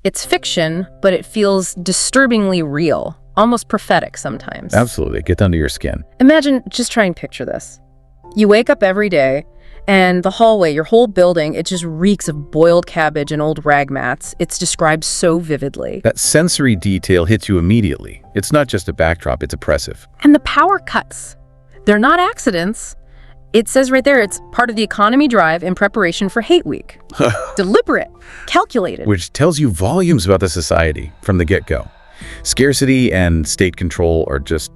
It's fiction, but it feels disturbingly real, almost prophetic sometimes. Absolutely. Get under your skin. Imagine, just try and picture this. You wake up every day, and the hallway, your whole building, it just reeks of boiled cabbage and old rag mats. It's described so vividly. That sensory detail hits you immediately. It's not just a backdrop, it's oppressive. And the power cuts. They're not accidents. It says right there, it's part of the economy drive in preparation for Hate Week. Deliberate, calculated. Which tells you volumes about the society from the get-go. Scarcity and state control are just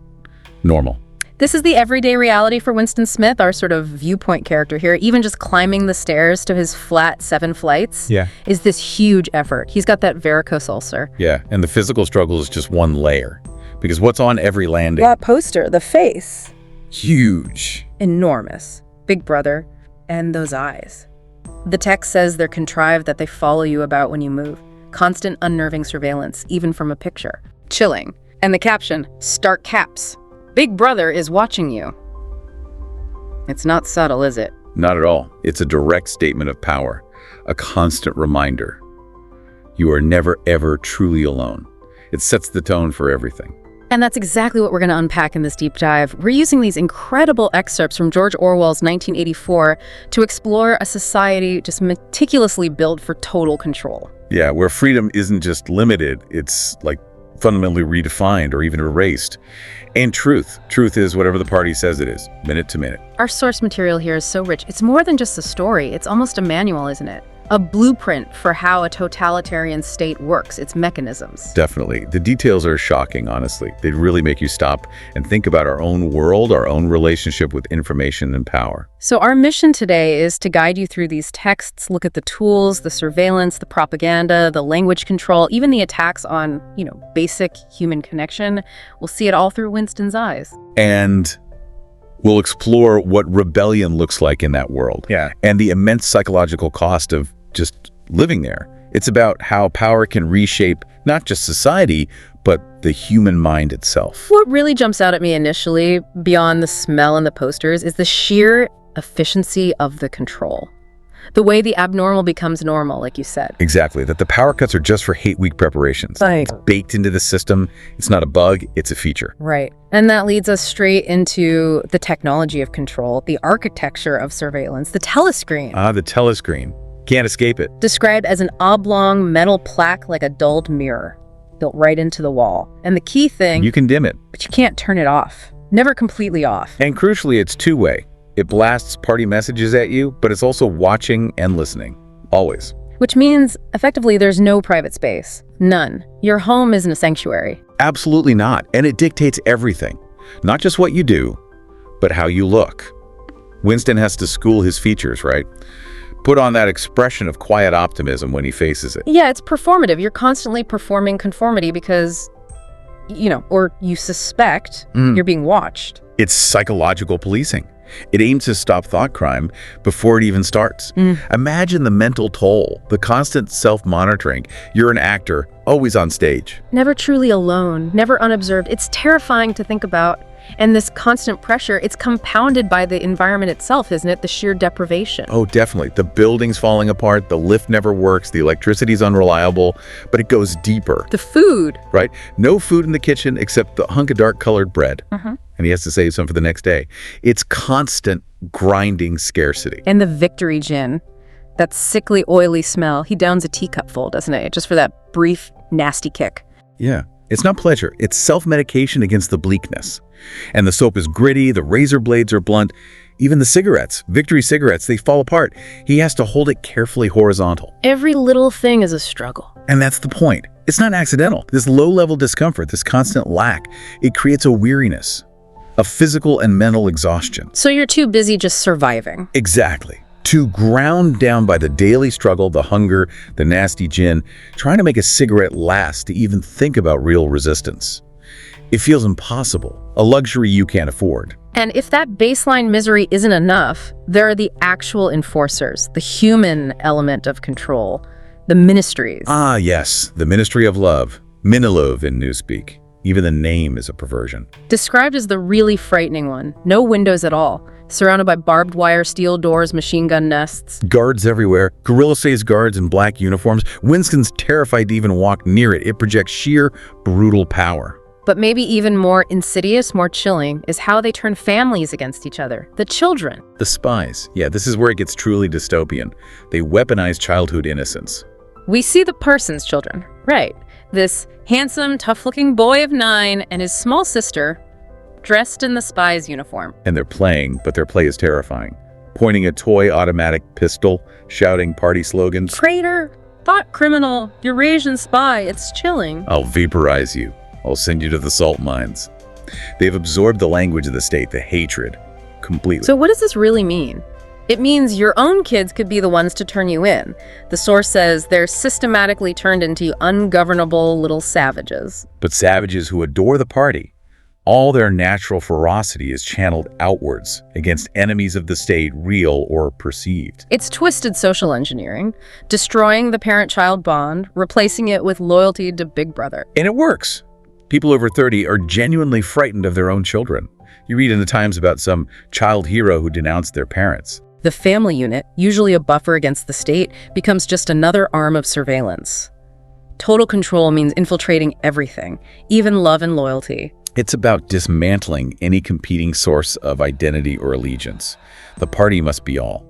normal. This is the everyday reality for Winston Smith, our sort of viewpoint character here. Even just climbing the stairs to his flat 7 flights is this huge effort. He's got that varicose ulcer. Yeah, and the physical struggle is just one layer. Because what's on every landing? That poster, the face. Huge. Enormous. Big Brother. And those eyes. The text says they're contrived, that they follow you about when you move. Constant unnerving surveillance, even from a picture. Chilling. And the caption, stark caps. Big Brother is watching you. It's not subtle, is it? Not at all. It's a direct statement of power, a constant reminder. You are never, ever truly alone. It sets the tone for everything. And that's exactly what we're going to unpack in this deep dive. We're using these incredible excerpts from George Orwell's 1984 to explore a society just meticulously built for total control. Yeah, where freedom isn't just limited, it's like fundamentally redefined or even erased. And truth is whatever the party says it is, minute to minute. Our source material here is so rich. It's more than just a story. It's almost a manual, isn't it? A blueprint for how a totalitarian state works, its mechanisms. Definitely. The details are shocking, honestly. They really make you stop and think about our own world, our own relationship with information and power. So our mission today is to guide you through these texts, look at the tools, the surveillance, the propaganda, the language control, even the attacks on, basic human connection. We'll see it all through Winston's eyes. And we'll explore what rebellion looks like in that world. Yeah. And the immense psychological cost of just living there. It's about how power can reshape not just society, but the human mind itself. What really jumps out at me initially, beyond the smell and the posters, is the sheer efficiency of the control. The way the abnormal becomes normal, like you said. Exactly, that the power cuts are just for Hate Week preparations. Right. It's baked into the system. It's not a bug, it's a feature. Right. And that leads us straight into the technology of control, the architecture of surveillance, the telescreen. The telescreen. Can't escape it. Described as an oblong metal plaque like a dulled mirror, built right into the wall. And the key thing... You can dim it. But you can't turn it off. Never completely off. And crucially, it's two-way. It blasts party messages at you, but it's also watching and listening. Always. Which means, effectively, there's no private space. None. Your home isn't a sanctuary. Absolutely not. And it dictates everything. Not just what you do, but how you look. Winston has to school his features, right? Put on that expression of quiet optimism when he faces it. Yeah, it's performative. You're constantly performing conformity because, or you suspect you're being watched. It's psychological policing. It aims to stop thought crime before it even starts. Imagine the mental toll, the constant self-monitoring. You're an actor, always on stage. Never truly alone, never unobserved. It's terrifying to think about. And this constant pressure, it's compounded by the environment itself, isn't it? The sheer deprivation. Oh, definitely. The building's falling apart, the lift never works, the electricity's unreliable, but it goes deeper. The food. Right? No food in the kitchen except the hunk of dark-colored bread. And he has to save some for the next day. It's constant grinding scarcity. And the victory gin, that sickly, oily smell. He downs a teacupful, doesn't it? Just for that brief, nasty kick. Yeah. It's not pleasure. It's self-medication against the bleakness. And the soap is gritty, the razor blades are blunt. Even the cigarettes, Victory cigarettes, they fall apart. He has to hold it carefully horizontal. Every little thing is a struggle. And that's the point. It's not accidental. This low-level discomfort, this constant lack, it creates a weariness, a physical and mental exhaustion. So you're too busy just surviving. Exactly. Too ground down by the daily struggle, the hunger, the nasty gin, trying to make a cigarette last to even think about real resistance. It feels impossible, a luxury you can't afford. And if that baseline misery isn't enough, there are the actual enforcers, the human element of control, the ministries. Ah, yes, the Ministry of Love, Minilove in Newspeak. Even the name is a perversion. Described as the really frightening one. No windows at all. surrounded by barbed wire, steel doors, machine gun nests. Guards everywhere, guerrilla-sized guards in black uniforms. Winston's terrified to even walk near it. It projects sheer, brutal power. But maybe even more insidious, more chilling, is how they turn families against each other. The children. The spies. Yeah, this is where it gets truly dystopian. They weaponize childhood innocence. We see the person's children, right? This handsome, tough-looking boy of 9 and his small sister, dressed in the spy's uniform. And they're playing, but their play is terrifying. Pointing a toy automatic pistol, shouting party slogans. Traitor, thought criminal, Eurasian spy, it's chilling. I'll vaporize you. I'll send you to the salt mines. They've absorbed the language of the state, the hatred, completely. So what does this really mean? It means your own kids could be the ones to turn you in. The source says they're systematically turned into ungovernable little savages. But savages who adore the party. All their natural ferocity is channeled outwards against enemies of the state, real or perceived. It's twisted social engineering, destroying the parent-child bond, replacing it with loyalty to Big Brother. And it works. People over 30 are genuinely frightened of their own children. You read in the Times about some child hero who denounced their parents. The family unit, usually a buffer against the state, becomes just another arm of surveillance. Total control means infiltrating everything, even love and loyalty. It's about dismantling any competing source of identity or allegiance. The party must be all.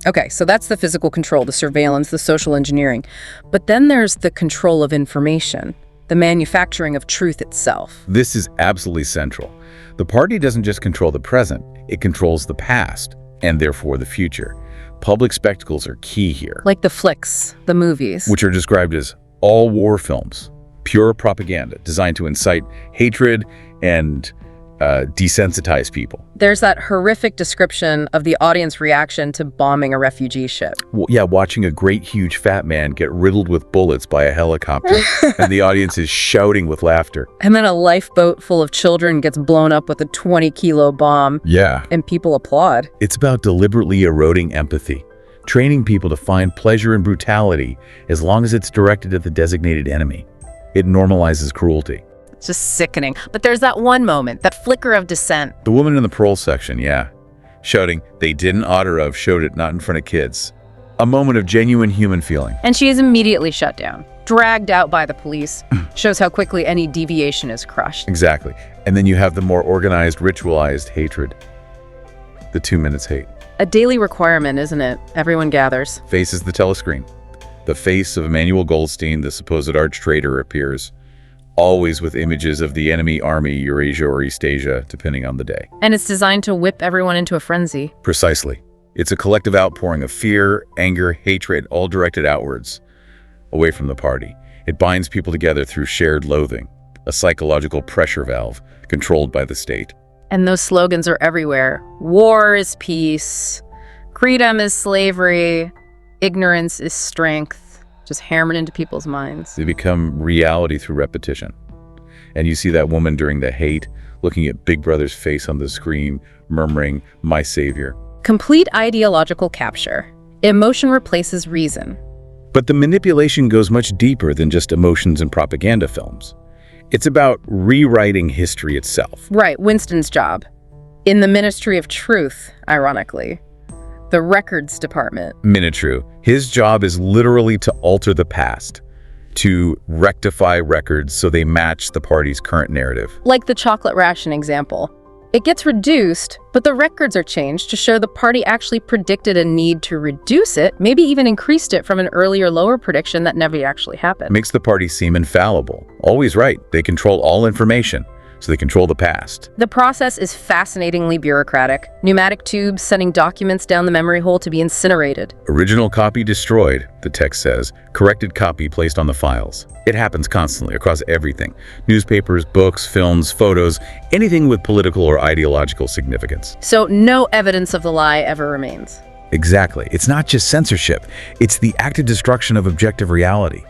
Okay, so that's the physical control, the surveillance, the social engineering. But then there's the control of information, the manufacturing of truth itself. This is absolutely central. The party doesn't just control the present, it controls the past, and therefore the future. Public spectacles are key here. Like the flicks, the movies. Which are described as all war films, pure propaganda designed to incite hatred and desensitize people. There's that horrific description of the audience reaction to bombing a refugee ship. Well, yeah, watching a great huge fat man get riddled with bullets by a helicopter, and the audience is shouting with laughter. And then a lifeboat full of children gets blown up with a 20-kilo bomb. Yeah. And people applaud. It's about deliberately eroding empathy, training people to find pleasure in brutality as long as it's directed at the designated enemy. It normalizes cruelty. It's just sickening. But there's that one moment, that flicker of dissent. The woman in the parole section, yeah, shouting, "They didn't oughter of, showed it not in front of kids." A moment of genuine human feeling. And she is immediately shut down, dragged out by the police. Shows how quickly any deviation is crushed. Exactly. And then you have the more organized, ritualized hatred. The 2 minutes hate. A daily requirement, isn't it? Everyone gathers. Faces the telescreen. The face of Emmanuel Goldstein, the supposed arch traitor, appears. Always with images of the enemy army, Eurasia or East Asia, depending on the day. And it's designed to whip everyone into a frenzy. Precisely. It's a collective outpouring of fear, anger, hatred, all directed outwards, away from the party. It binds people together through shared loathing, a psychological pressure valve controlled by the state. And those slogans are everywhere. War is peace. Freedom is slavery. Ignorance is strength. Just hammered into people's minds. They become reality through repetition. And you see that woman during the hate, looking at Big Brother's face on the screen, murmuring, "My savior." Complete ideological capture. Emotion replaces reason. But the manipulation goes much deeper than just emotions in propaganda films. It's about rewriting history itself. Right, Winston's job. In the Ministry of Truth, ironically. The records department. True. His job is literally to alter the past, to rectify records so they match the party's current narrative. Like the chocolate ration example. It gets reduced, but the records are changed to show the party actually predicted a need to reduce it, maybe even increased it from an earlier lower prediction that never actually happened. Makes the party seem infallible. Always right. They control all information, so they control the past. The process is fascinatingly bureaucratic. Pneumatic tubes sending documents down the memory hole to be incinerated. Original copy destroyed, the text says. Corrected copy placed on the files. It happens constantly across everything. Newspapers, books, films, photos, anything with political or ideological significance. So no evidence of the lie ever remains. Exactly. It's not just censorship. It's the active destruction of objective reality.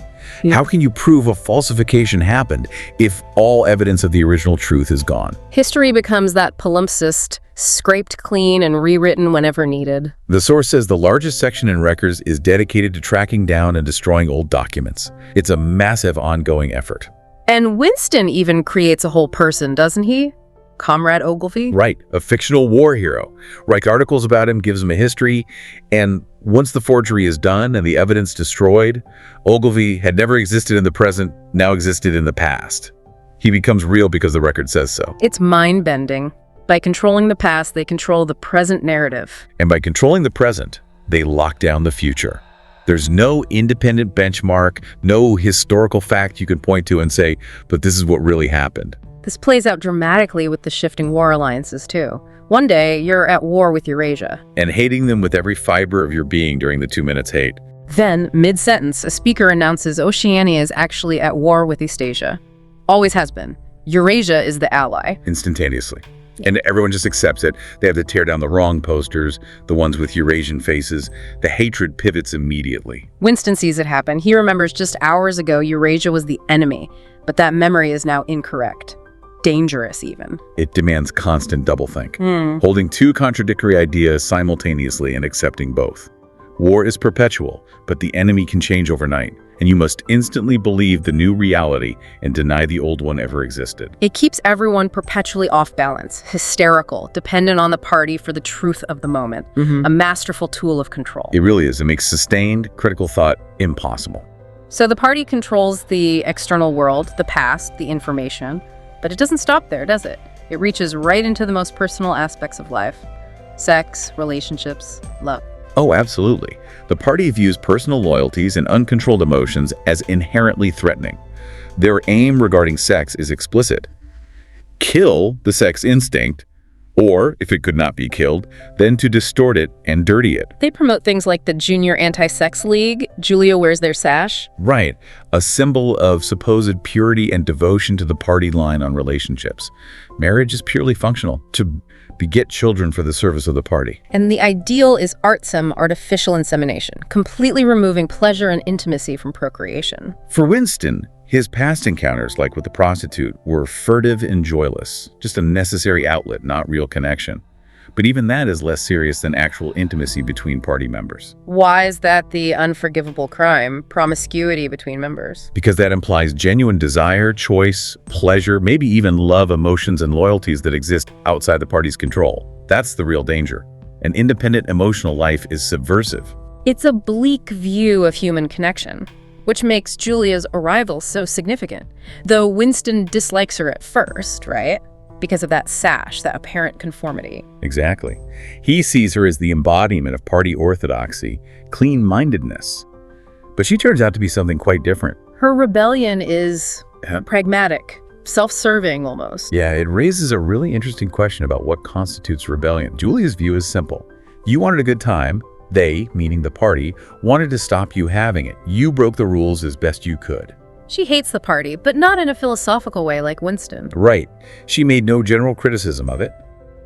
How can you prove a falsification happened if all evidence of the original truth is gone? History becomes that palimpsest, scraped clean and rewritten whenever needed. The source says the largest section in records is dedicated to tracking down and destroying old documents. It's a massive ongoing effort. And Winston even creates a whole person, doesn't he? Comrade Ogilvy? Right, a fictional war hero. Writes articles about him, gives him a history, and once the forgery is done and the evidence destroyed, Ogilvy had never existed in the present, now existed in the past. He becomes real because the record says so. It's mind-bending. By controlling the past, they control the present narrative. And by controlling the present, they lock down the future. There's no independent benchmark, no historical fact you can point to and say, but this is what really happened. This plays out dramatically with the shifting war alliances, too. One day, you're at war with Eurasia. And hating them with every fiber of your being during the 2 minutes hate. Then, mid-sentence, a speaker announces Oceania is actually at war with Eastasia. Always has been. Eurasia is the ally. Instantaneously. And everyone just accepts it. They have to tear down the wrong posters, the ones with Eurasian faces. The hatred pivots immediately. Winston sees it happen. He remembers just hours ago Eurasia was the enemy, but that memory is now incorrect. Dangerous, even. It demands constant doublethink, holding two contradictory ideas simultaneously and accepting both. War is perpetual, but the enemy can change overnight, and you must instantly believe the new reality and deny the old one ever existed. It keeps everyone perpetually off balance, hysterical, dependent on the party for the truth of the moment. A masterful tool of control. It really is. It makes sustained, critical thought impossible. So the party controls the external world, the past, the information, but it doesn't stop there, does it? It reaches right into the most personal aspects of life. Sex, relationships, love. Oh, absolutely. The party views personal loyalties and uncontrolled emotions as inherently threatening. Their aim regarding sex is explicit. Kill the sex instinct, or, if it could not be killed, then to distort it and dirty it. They promote things like the Junior Anti-Sex League. Julia wears their sash. Right, a symbol of supposed purity and devotion to the party line on relationships. Marriage is purely functional, to beget children for the service of the party. And the ideal is artsome artificial insemination, completely removing pleasure and intimacy from procreation. For Winston, his past encounters, like with the prostitute, were furtive and joyless, just a necessary outlet, not real connection. But even that is less serious than actual intimacy between party members. Why is that the unforgivable crime, promiscuity between members? Because that implies genuine desire, choice, pleasure, maybe even love, emotions, and loyalties that exist outside the party's control. That's the real danger. An independent emotional life is subversive. It's a bleak view of human connection, which makes Julia's arrival so significant. Though Winston dislikes her at first, right? Because of that sash, that apparent conformity. Exactly. He sees her as the embodiment of party orthodoxy, clean-mindedness. But she turns out to be something quite different. Her rebellion is pragmatic, self-serving almost. Yeah, it raises a really interesting question about what constitutes rebellion. Julia's view is simple. You wanted a good time. They, meaning the party, wanted to stop you having it. You broke the rules as best you could. She hates the party, but not in a philosophical way like Winston. Right. She made no general criticism of it.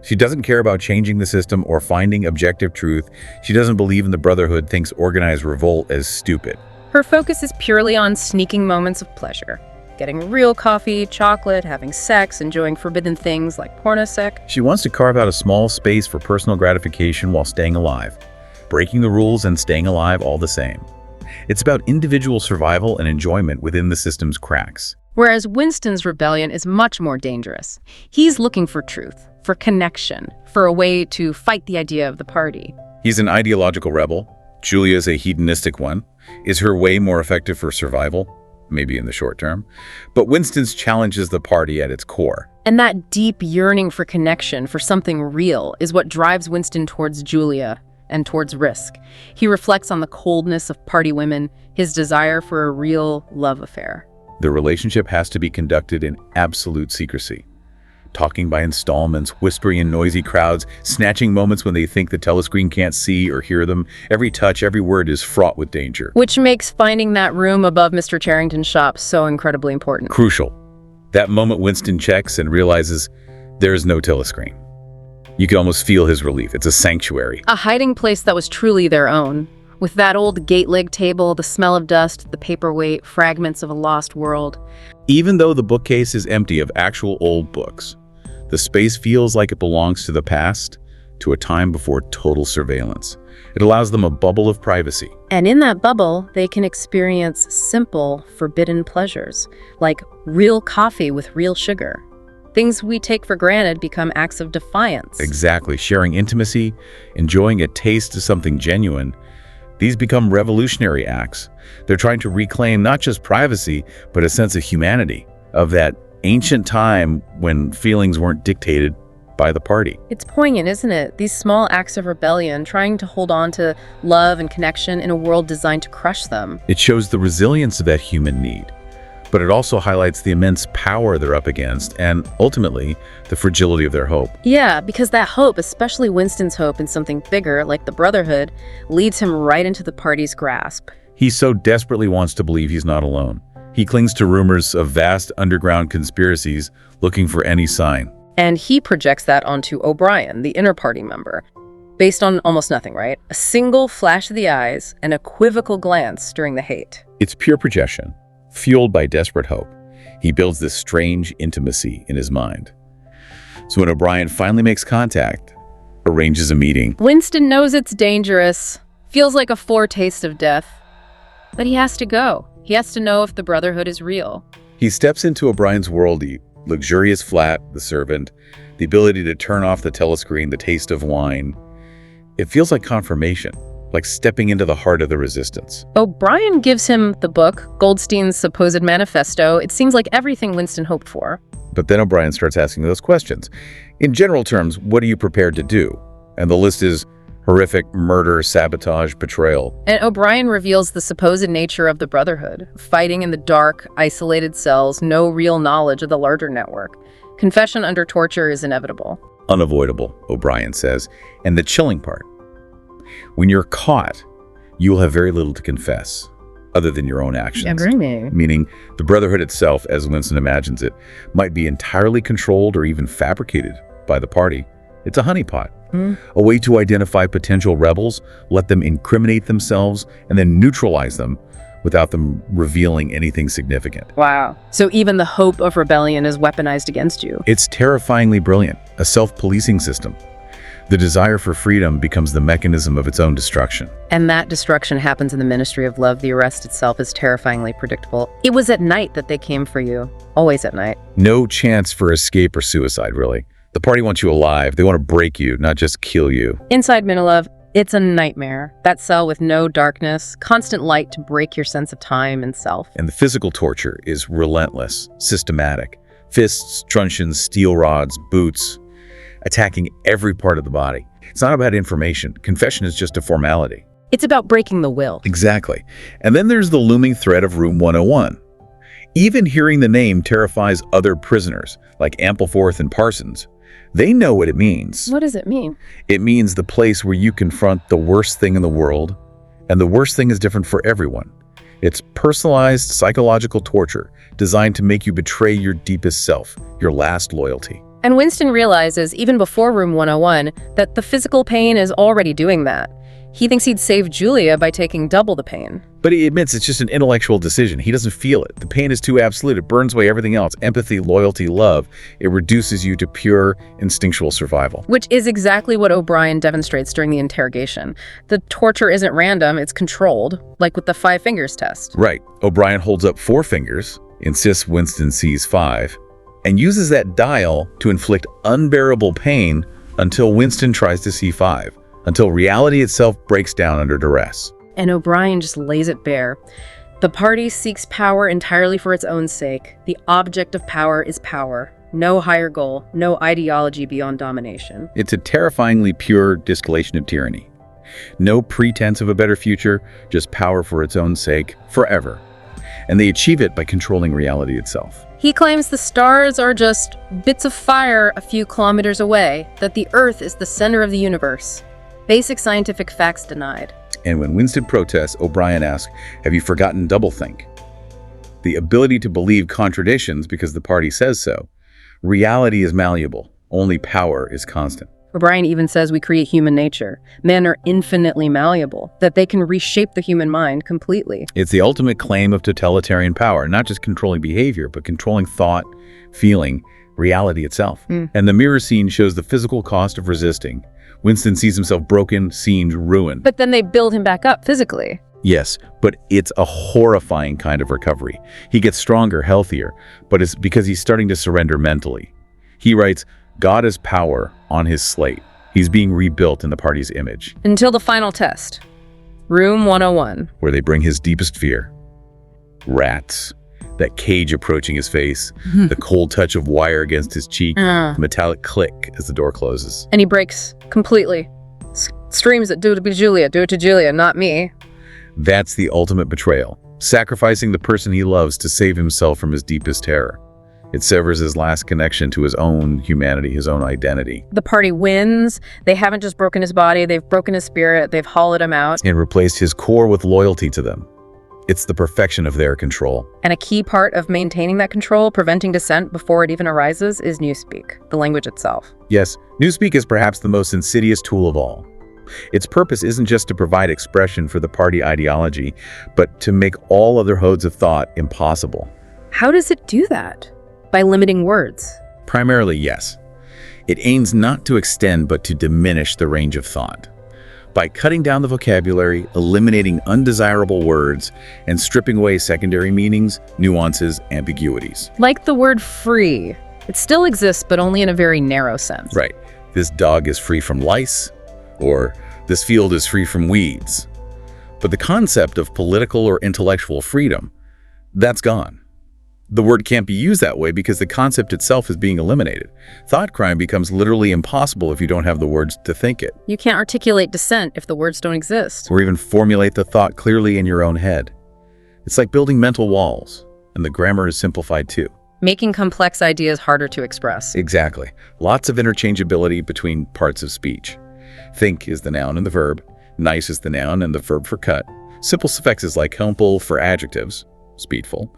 She doesn't care about changing the system or finding objective truth. She doesn't believe in the Brotherhood, thinks organized revolt as stupid. Her focus is purely on sneaking moments of pleasure. Getting real coffee, chocolate, having sex, enjoying forbidden things like pornosec. She wants to carve out a small space for personal gratification while staying alive. Breaking the rules and staying alive all the same. It's about individual survival and enjoyment within the system's cracks. Whereas Winston's rebellion is much more dangerous. He's looking for truth, for connection, for a way to fight the idea of the party. He's an ideological rebel. Julia's a hedonistic one. Is her way more effective for survival? Maybe in the short term. But Winston's challenges the party at its core. And that deep yearning for connection, for something real, is what drives Winston towards Julia and towards risk. He reflects on the coldness of party women, his desire for a real love affair. The relationship has to be conducted in absolute secrecy. Talking by installments, whispering in noisy crowds, snatching moments when they think the telescreen can't see or hear them. Every touch, every word is fraught with danger. Which makes finding that room above Mr. Charrington's shop so incredibly important. Crucial. That moment Winston checks and realizes there's no telescreen. You can almost feel his relief. It's a sanctuary. A hiding place that was truly their own. With that old gate leg table, the smell of dust, the paperweight, fragments of a lost world. Even though the bookcase is empty of actual old books, the space feels like it belongs to the past, to a time before total surveillance. It allows them a bubble of privacy. And in that bubble, they can experience simple, forbidden pleasures, like real coffee with real sugar. Things we take for granted become acts of defiance. Exactly. Sharing intimacy, enjoying a taste of something genuine, these become revolutionary acts. They're trying to reclaim not just privacy, but a sense of humanity, of that ancient time when feelings weren't dictated by the party. It's poignant, isn't it? These small acts of rebellion, trying to hold on to love and connection in a world designed to crush them. It shows the resilience of that human need, but it also highlights the immense power they're up against and, ultimately, the fragility of their hope. Yeah, because that hope, especially Winston's hope in something bigger, like the Brotherhood, leads him right into the party's grasp. He so desperately wants to believe he's not alone. He clings to rumors of vast underground conspiracies, looking for any sign. And he projects that onto O'Brien, the inner party member, based on almost nothing, right? A single flash of the eyes, an equivocal glance during the hate. It's pure projection, fueled by desperate hope. He builds this strange intimacy in his mind. So when O'Brien finally makes contact, arranges a meeting, Winston knows it's dangerous, feels like a foretaste of death, but he has to go. He has to know if the Brotherhood is real. he steps into O'Brien's world, the luxurious flat, the servant, the ability to turn off the telescreen, the taste of wine. It feels like confirmation, like stepping into the heart of the resistance. O'Brien gives him the book, Goldstein's supposed manifesto. It seems like everything Winston hoped for. But then O'Brien starts asking those questions. In general terms, what are you prepared to do? And the list is horrific murder, sabotage, betrayal. And O'Brien reveals the supposed nature of the Brotherhood, fighting in the dark, isolated cells, no real knowledge of the larger network. Confession under torture is inevitable. Unavoidable, O'Brien says. And the chilling part, when you're caught, you will have very little to confess, other than your own actions. Meaning, the Brotherhood itself, as Winston imagines it, might be entirely controlled or even fabricated by the party. It's a honeypot, a way to identify potential rebels, let them incriminate themselves, and then neutralize them without them revealing anything significant. Wow. So even the hope of rebellion is weaponized against you. It's terrifyingly brilliant, a self-policing system. The desire for freedom becomes the mechanism of its own destruction. And that destruction happens in the Ministry of Love. The arrest itself is terrifyingly predictable. It was at night that they came for you. Always at night. No chance for escape or suicide, really. The party wants you alive. They want to break you, not just kill you. Inside Minilove, it's a nightmare. That cell with no darkness, constant light to break your sense of time and self. And the physical torture is relentless, systematic. Fists, truncheons, steel rods, boots, attacking every part of the body. It's not about information. Confession is just a formality. It's about breaking the will. Exactly. And then there's the looming threat of Room 101. Even hearing the name terrifies other prisoners, like Ampleforth and Parsons. They know what it means. What does it mean? It means the place where you confront the worst thing in the world, and the worst thing is different for everyone. It's personalized psychological torture designed to make you betray your deepest self, your last loyalty. And Winston realizes, even before Room 101, that the physical pain is already doing that. He thinks he'd save Julia by taking double the pain. But he admits it's just an intellectual decision. He doesn't feel it. The pain is too absolute. It burns away everything else. Empathy, loyalty, love. It reduces you to pure instinctual survival. Which is exactly what O'Brien demonstrates during the interrogation. The torture isn't random, it's controlled, like with the 5 fingers test. Right. O'Brien holds up 4 fingers, insists Winston sees 5, and uses that dial to inflict unbearable pain until Winston tries to see 5. Until reality itself breaks down under duress. And O'Brien just lays it bare. The party seeks power entirely for its own sake. The object of power is power. No higher goal, no ideology beyond domination. It's a terrifyingly pure distillation of tyranny. No pretense of a better future, just power for its own sake, forever. And they achieve it by controlling reality itself. He claims the stars are just bits of fire a few kilometers away, that the Earth is the center of the universe. Basic scientific facts denied. And when Winston protests, O'Brien asks, have you forgotten doublethink? The ability to believe contradictions because the party says so. Reality is malleable. Only power is constant. O'Brien even says we create human nature. Men are infinitely malleable, that they can reshape the human mind completely. It's the ultimate claim of totalitarian power, not just controlling behavior, but controlling thought, feeling, reality itself. And the mirror scene shows the physical cost of resisting. Winston sees himself broken, seamed, ruined. But then they build him back up physically. Yes, but it's a horrifying kind of recovery. He gets stronger, healthier, but it's because he's starting to surrender mentally. He writes, God is power on his slate. He's being rebuilt in the party's image. Until the final test. Room 101. Where they bring his deepest fear. Rats. That cage approaching his face. The cold touch of wire against his cheek. The metallic click as the door closes. And he breaks completely. Screams at do it to Julia, not me. That's the ultimate betrayal. Sacrificing the person he loves to save himself from his deepest terror. It severs his last connection to his own humanity, his own identity. The party wins. They haven't just broken his body, they've broken his spirit, they've hollowed him out. And replaced his core with loyalty to them. It's the perfection of their control. And a key part of maintaining that control, preventing dissent before it even arises, is Newspeak, the language itself. Yes, Newspeak is perhaps the most insidious tool of all. Its purpose isn't just to provide expression for the party ideology, but to make all other modes of thought impossible. How does it do that? By limiting words? Primarily, yes. It aims not to extend, but to diminish the range of thought. By cutting down the vocabulary, eliminating undesirable words, and stripping away secondary meanings, nuances, ambiguities. Like the word free. It still exists, but only in a very narrow sense. Right. This dog is free from lice, or this field is free from weeds. But the concept of political or intellectual freedom, that's gone. The word can't be used that way because the concept itself is being eliminated. Thought crime becomes literally impossible if you don't have the words to think it. You can't articulate dissent if the words don't exist. Or even formulate the thought clearly in your own head. It's like building mental walls, and the grammar is simplified too. Making complex ideas harder to express. Exactly. Lots of interchangeability between parts of speech. Think is the noun and the verb. Nice is the noun and the verb for cut. Simple suffixes like humble for adjectives, speedful,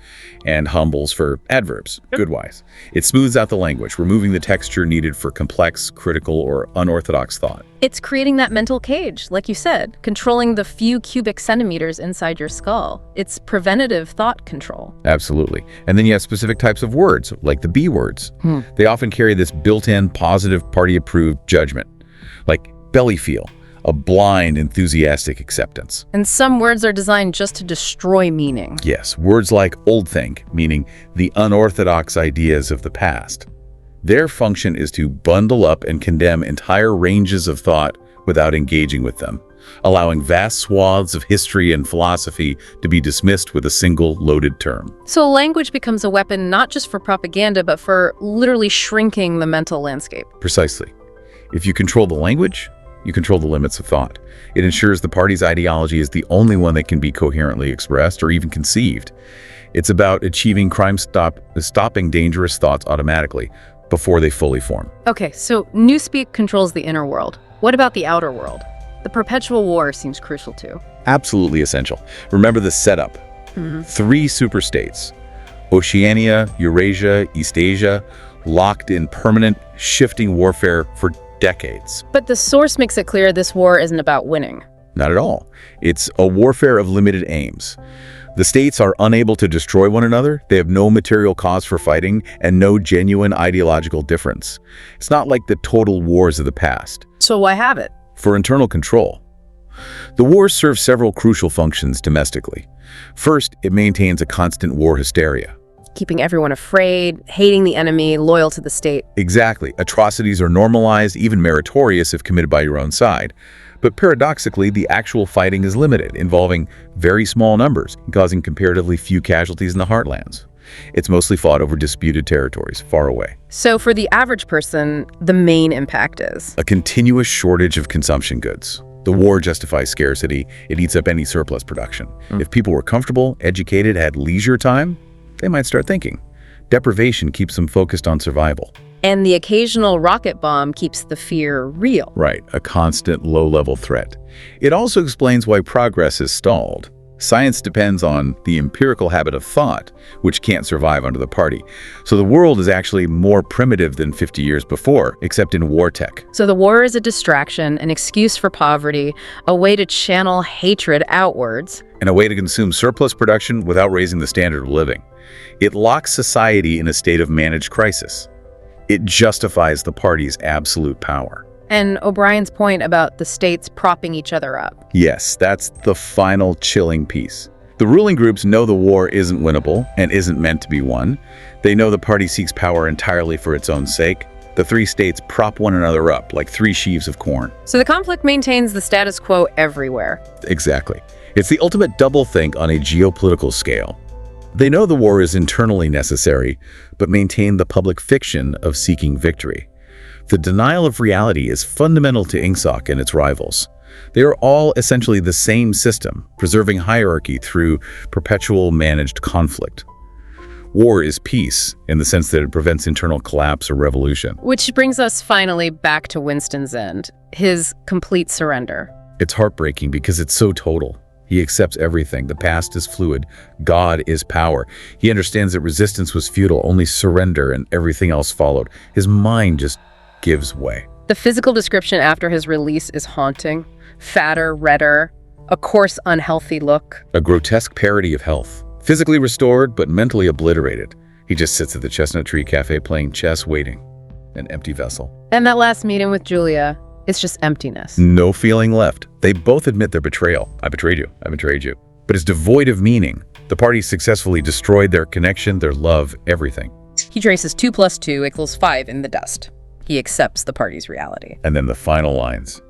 and humbles for adverbs, goodwise. It smooths out the language, removing the texture needed for complex, critical, or unorthodox thought. It's creating that mental cage, like you said, controlling the few cubic centimeters inside your skull. It's preventative thought control. Absolutely. And then you have specific types of words, like the B words. They often carry this built-in, positive, party-approved judgment, like belly feel, a blind, enthusiastic acceptance. And some words are designed just to destroy meaning. Yes, words like old think, meaning the unorthodox ideas of the past. Their function is to bundle up and condemn entire ranges of thought without engaging with them, allowing vast swaths of history and philosophy to be dismissed with a single loaded term. So language becomes a weapon not just for propaganda, but for literally shrinking the mental landscape. Precisely. If you control the language, you control the limits of thought. It ensures the party's ideology is the only one that can be coherently expressed or even conceived. It's about achieving stopping dangerous thoughts automatically before they fully form. Okay, so Newspeak controls the inner world. What about the outer world? The perpetual war seems crucial too. Absolutely essential. Remember the setup. 3 superstates, Oceania, Eurasia, Eastasia, locked in permanent, shifting warfare for decades. But the source makes it clear this war isn't about winning. Not at all. It's a warfare of limited aims. The states are unable to destroy one another, they have no material cause for fighting, and no genuine ideological difference. It's not like the total wars of the past. So why have it? For internal control. The wars serve several crucial functions domestically. First, it maintains a constant war hysteria. Keeping everyone afraid, hating the enemy, loyal to the state. Exactly. Atrocities are normalized, even meritorious if committed by your own side. But paradoxically, the actual fighting is limited, involving very small numbers, causing comparatively few casualties in the heartlands. It's mostly fought over disputed territories, far away. So for the average person, the main impact is? A continuous shortage of consumption goods. The war justifies scarcity. It eats up any surplus production. If people were comfortable, educated, had leisure time, they might start thinking. Deprivation keeps them focused on survival. And the occasional rocket bomb keeps the fear real. Right, a constant low-level threat. It also explains why progress is stalled. Science depends on the empirical habit of thought, which can't survive under the party. So the world is actually more primitive than 50 years before, except in war tech. So the war is a distraction, an excuse for poverty, a way to channel hatred outwards. And a way to consume surplus production without raising the standard of living. It locks society in a state of managed crisis. It justifies the party's absolute power. And O'Brien's point about the states propping each other up. Yes, that's the final chilling piece. The ruling groups know the war isn't winnable and isn't meant to be won. They know the party seeks power entirely for its own sake, The three states prop one another up like three sheaves of corn. So the conflict maintains the status quo everywhere. Exactly. It's the ultimate doublethink on a geopolitical scale. They know the war is internally necessary, but maintain the public fiction of seeking victory. The denial of reality is fundamental to INGSOC and its rivals. They are all essentially the same system, preserving hierarchy through perpetual managed conflict. War is peace in the sense that it prevents internal collapse or revolution. Which brings us finally back to Winston's end, his complete surrender. It's heartbreaking because it's so total. He accepts everything. The past is fluid. God is power. He understands that resistance was futile, only surrender and everything else followed. His mind just gives way. The physical description after his release is haunting. Fatter, redder, a coarse, unhealthy look. A grotesque parody of health. Physically restored, but mentally obliterated. He just sits at the Chestnut Tree Cafe playing chess, waiting. An empty vessel. And that last meeting with Julia, it's just emptiness. No feeling left. They both admit their betrayal. I betrayed you. I betrayed you. But it's devoid of meaning. The parties successfully destroyed their connection, their love, everything. He traces 2 + 2 = 5 in the dust. He accepts the party's reality. And then the final lines.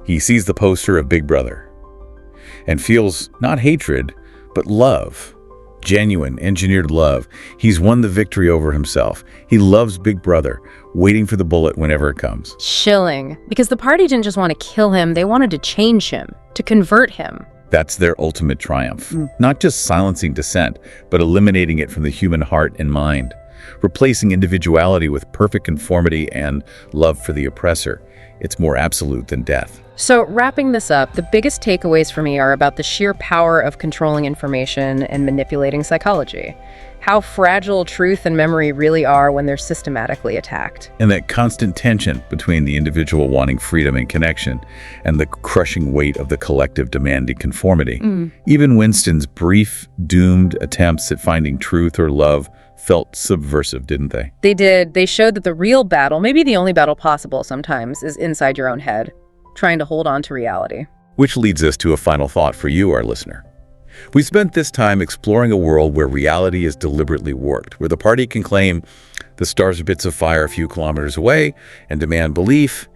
He sees the poster of Big Brother and feels not hatred, but love. Genuine, engineered love. He's won the victory over himself. He loves Big Brother, waiting for the bullet whenever it comes. Chilling. Because the party didn't just want to kill him, they wanted to change him, to convert him. That's their ultimate triumph. Not just silencing dissent, but eliminating it from the human heart and mind. Replacing individuality with perfect conformity and love for the oppressor. It's more absolute than death. So wrapping this up, the biggest takeaways for me are about the sheer power of controlling information and manipulating psychology. How fragile truth and memory really are when they're systematically attacked. And that constant tension between the individual wanting freedom and connection and the crushing weight of the collective demanding conformity. Even Winston's brief, doomed attempts at finding truth or love felt subversive, didn't they? They did. They showed that the real battle, maybe the only battle possible sometimes, is inside your own head, trying to hold on to reality. Which leads us to a final thought for you, our listener. We spent this time exploring a world where reality is deliberately warped, where the party can claim the stars are bits of fire a few kilometers away and demand belief,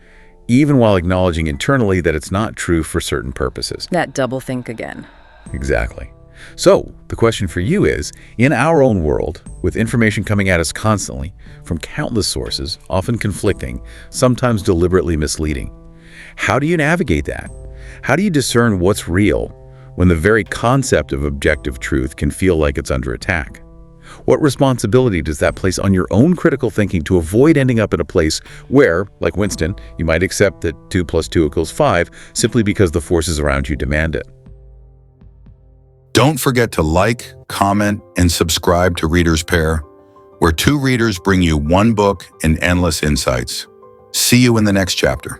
even while acknowledging internally that it's not true for certain purposes. That doublethink again. Exactly. So, the question for you is, in our own world, with information coming at us constantly, from countless sources, often conflicting, sometimes deliberately misleading, how do you navigate that? How do you discern what's real when the very concept of objective truth can feel like it's under attack? What responsibility does that place on your own critical thinking to avoid ending up in a place where, like Winston, you might accept that 2 + 2 = 5 simply because the forces around you demand it? Don't forget to like, comment, and subscribe to ReadersPair, where two readers bring you one book and endless insights. See you in the next chapter.